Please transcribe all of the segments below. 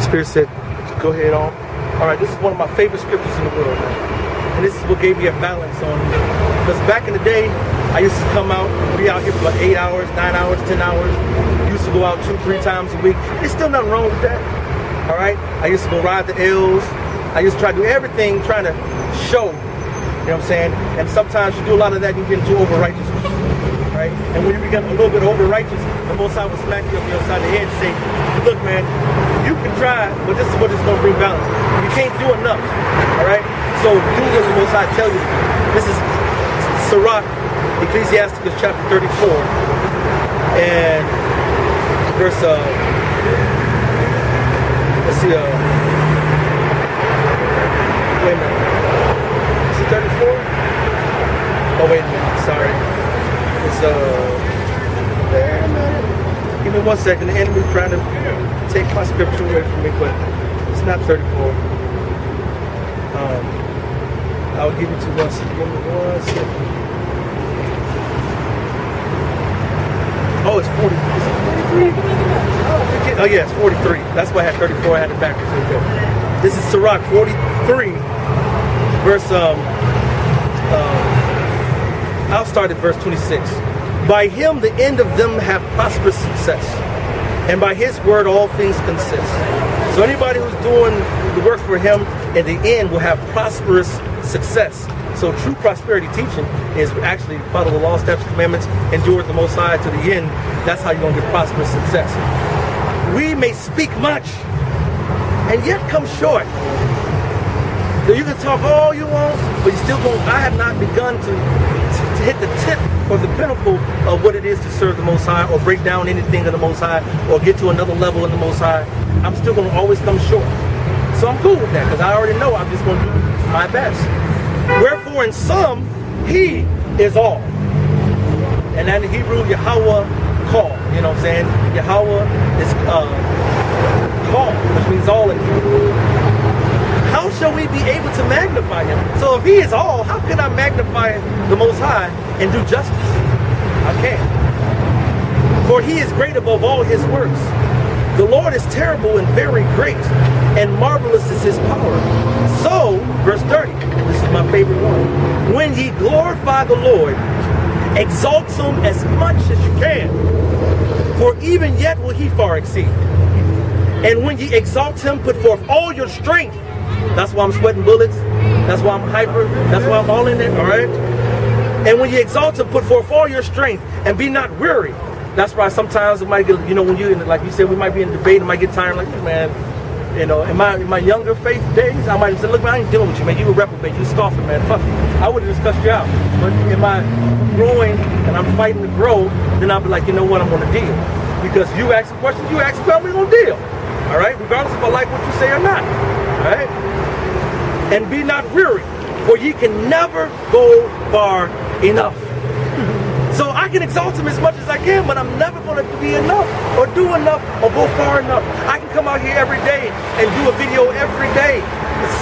Spirit said, go ahead on. All right, this is one of my favorite scriptures in the world, man. And this is what gave me a balance on it. Because back in the day, I used to come out, be out here for about 8 hours, 9 hours, 10 hours. Used to go out 2-3 times a week. There's still nothing wrong with that. All right? I used to go ride the L's. I used to try to do everything trying to show. You know what I'm saying? And sometimes you do a lot of that, you get into over-righteousness. Right? And when you become a little bit over-righteous, the Most High will smack you up the side of the head and say, look, man, you can try, but this is what it's going to bring balance. You can't do enough. All right? So do what the Most High tell you. This is Sirach, Ecclesiasticus chapter 34, and verse, let's see, wait a minute. Is it 34? Oh, wait a minute, sorry. It's, wait a minute. Give me 1 second. The enemy's trying to take my scripture away from me, but it's not 34. I'll give it to you 1 second. Give me 1 second. Oh, it's 40. Is it 43? Oh, yeah, it's 43. That's why I had 34. I had it backwards. Okay. This is Sirach 43, verse, I'll start at verse 26. By him the end of them have prosperous success, and by his word all things consist. So anybody who's doing the work for him, in the end will have prosperous success. So true prosperity teaching is actually follow the law, statutes, commandments, endure the Most High to the end. That's how you're going to get prosperous success. We may speak much and yet come short. So you can talk all you want, but you still won't. I have not begun to hit the tip or the pinnacle of what it is to serve the Most High, or break down anything of the Most High, or get to another level in the Most High. I'm still going to always come short. So I'm cool with that, because I already know I'm just going to do my best. Wherefore in some, he is all. And then in Hebrew, Yahweh call. You know what I'm saying? Yahweh is call, which means all in Hebrew. How shall we be able to magnify him? So if he is all, how can I magnify the Most High and do justice? I can't. For he is great above all his works. The Lord is terrible and very great, and marvelous is his power. So, verse 30, this is my favorite one. When ye glorify the Lord, exalt him as much as you can, for even yet will he far exceed. And when ye exalt him, put forth all your strength. That's why I'm sweating bullets. That's why I'm hyper. That's why I'm all in it, all right? And when you exalt him, put forth all your strength, and be not weary. That's why sometimes it might get, you know, when you, like you said, we might be in debate, it might get tired, like, man, you know, in my younger faith days, I might have said, look, man, I ain't dealing with you, man. You a reprobate, you scoffing, man. Fuck you. I would have just cussed you out. But in my growing, and I'm fighting to grow, then I'll be like, you know what, I'm going to deal. Because you ask a question, you ask a question, we're going to deal. All right? Regardless if I like what you say or not. All right? And be not weary, for ye can never go far enough. So I can exalt him as much as I can, but I'm never going to be enough, or do enough, or go far enough. I can come out here every day and do a video every day,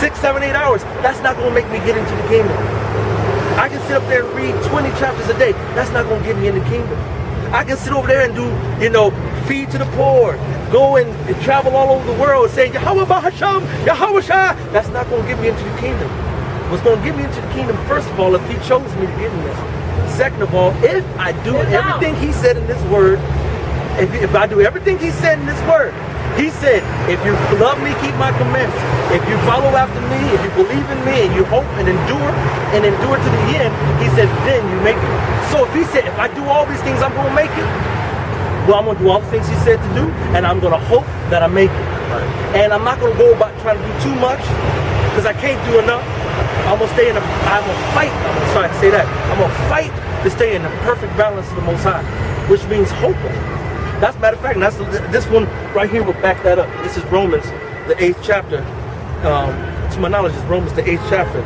6, 7, 8 hours. That's not going to make me get into the kingdom. I can sit up there and read 20 chapters a day. That's not going to get me in the kingdom. I can sit over there and do, you know, feed to the poor, go and travel all over the world saying, Yahweh Bahasham, Yahweh Shah. That's not going to get me into the kingdom. What's going to get me into the kingdom, first of all, if he chose me to get in this. Second of all, if I do everything he said in this word, if I do everything he said in this word, he said, if you love me, keep my commandments. If you follow after me, if you believe in me, and you hope and endure to the end, he said, then you make it. So if he said, if I do all these things, I'm going to make it, well, I'm going to do all the things he said to do, and I'm going to hope that I make it. And I'm not going to go about trying to do too much, because I can't do enough. I'm going to stay in I'm going to fight. I'm sorry to say that. I'm going to fight to stay in the perfect balance of the Most High, which means hoping. That's matter of fact, and that's this one right here will back that up. This is Romans, the 8th chapter. To my knowledge, it's Romans, the 8th chapter.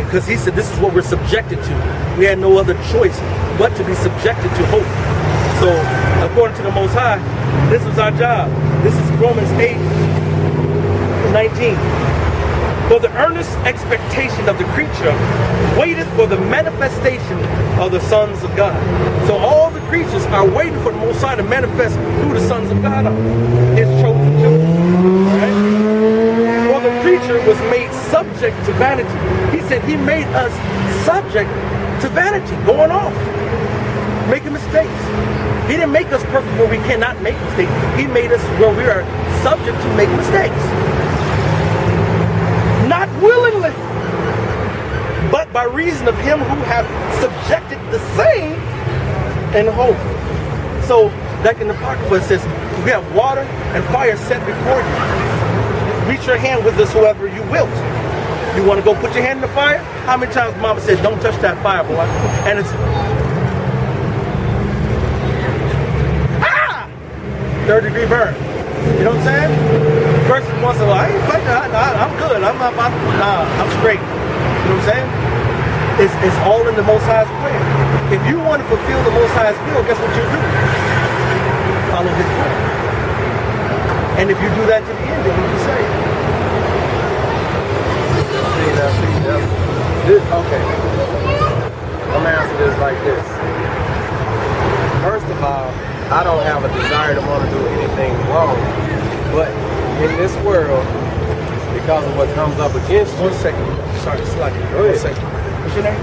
Because he said this is what we're subjected to. We had no other choice but to be subjected to hope. So, according to the Most High, this was our job. This is Romans 8:19. For the earnest expectation of the creature waiteth for the manifestation of the sons of God. So all the creatures are waiting for the Most High to manifest who the sons of God are. His chosen children. All right? nature was made subject to vanity. He said he made us subject to vanity, going off, making mistakes. He didn't make us perfect where we cannot make mistakes. He made us where we are subject to make mistakes. Not willingly, but by reason of him who hath subjected the same in hope. So, like in the Apocrypha, it says, we have water and fire set before you. Reach your hand with this whoever you wilt. You want to go put your hand in the fire? How many times Mama said, don't touch that fire, boy? And it's 3rd-degree burn. You know what I'm saying? The person wants to, I ain't fighting, I'm good. I'm straight. You know what I'm saying? It's all in the Most High's plan. If you want to fulfill the Most High's will, guess what you do? Follow his plan. And if you do that to the end, then you'll be saved. Okay. I'm gonna answer this like this. First of all, I don't have a desire to want to do anything wrong. But in this world, because of what comes up against you. 1 second. Sorry, it's like 1 second. What's your name?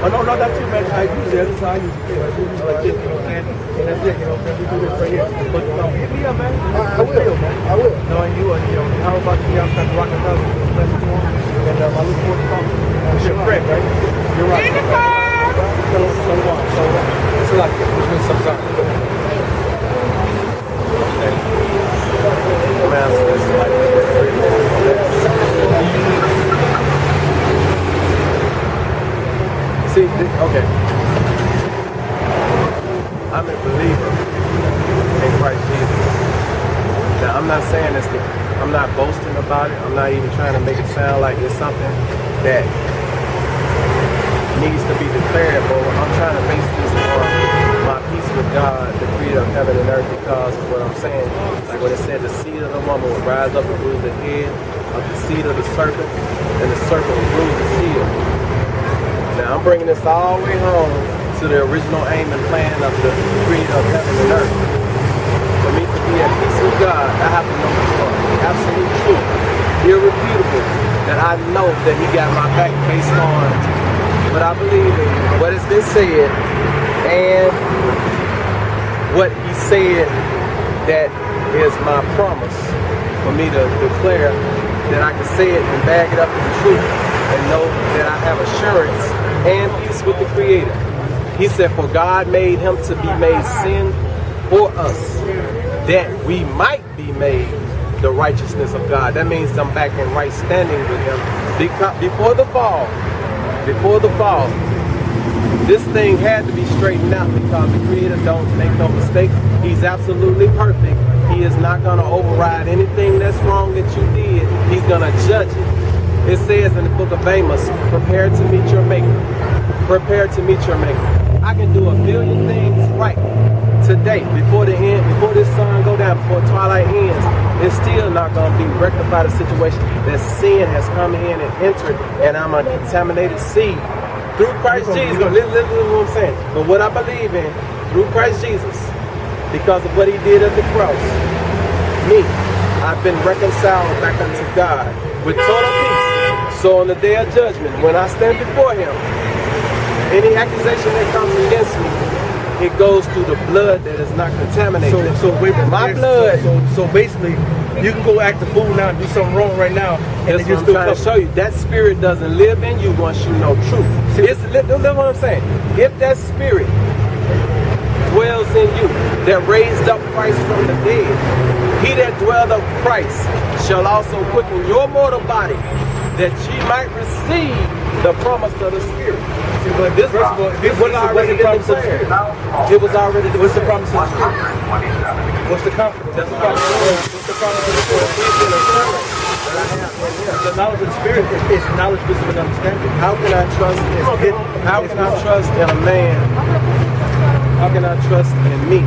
Oh, no, not too much. I use it. That's how I use it. Like this, you know what I'm saying? And that's it, you know what I'm saying? We do this right here. But hit me up, man. I will, man. I will. Knowing you, how about you? I'm trying to rock and roll. And I look forward to talking. You're correct, right? You're right. So like, which means sometimes. Okay. Man, so this is like see, okay. I'm a believer in Christ Jesus. Now, I'm not saying this, I'm not boasting about it. I'm not even trying to make it sound like it's something that needs to be declared, but I'm trying to base this on my peace with God, the creator of heaven and earth, because of what I'm saying. Like when it said the seed of the woman will rise up and bruise the head of the seed of the serpent, and the serpent will bruise his heel. Now I'm bringing this all the way home to the original aim and plan of the creator of heaven and earth. For me to be at peace with God, I have to know the absolute truth, irrefutable, that I know that he got my back based on what I believe in, what has been said, and what he said that is my promise for me to declare that I can say it and bag it up with the truth and know that I have assurance and peace with the Creator. He said, for God made him to be made sin for us, that we might be made the righteousness of God. That means I'm back in right standing with him. Before the fall, this thing had to be straightened out because the Creator don't make no mistakes. He's absolutely perfect. He is not going to override anything that's wrong that you did. He's going to judge it. It says in the book of Amos, prepare to meet your maker. Prepare to meet your maker. I can do a million things right today before the end, before this sun go down, before twilight ends. It's still not going to be rectified a situation that sin has come in and entered, and I'm a contaminated seed. Through Christ Jesus, listen to what I'm saying. But what I believe in, through Christ Jesus, because of what he did at the cross, I've been reconciled back unto God with total peace. So on the day of judgment, when I stand before him, any accusation that comes against me, it goes through the blood that is not contaminated. So basically, you can go act a fool now and do something wrong right now, and that's what I'm trying to show you. That spirit doesn't live in you once you know truth. Listen what I'm saying. If that spirit dwells in you, that raised up Christ from the dead, he that dwelled up Christ shall also quicken your mortal body, that ye might receive the promise of the Spirit. See, but this was already the promise of the Spirit. It was already the What's the promise of the Spirit? What's the confidence? That's the promise of the Spirit. What's the promise of the Spirit? The knowledge of the Spirit is knowledge, wisdom, and understanding. How can I trust in a man? How can I trust in me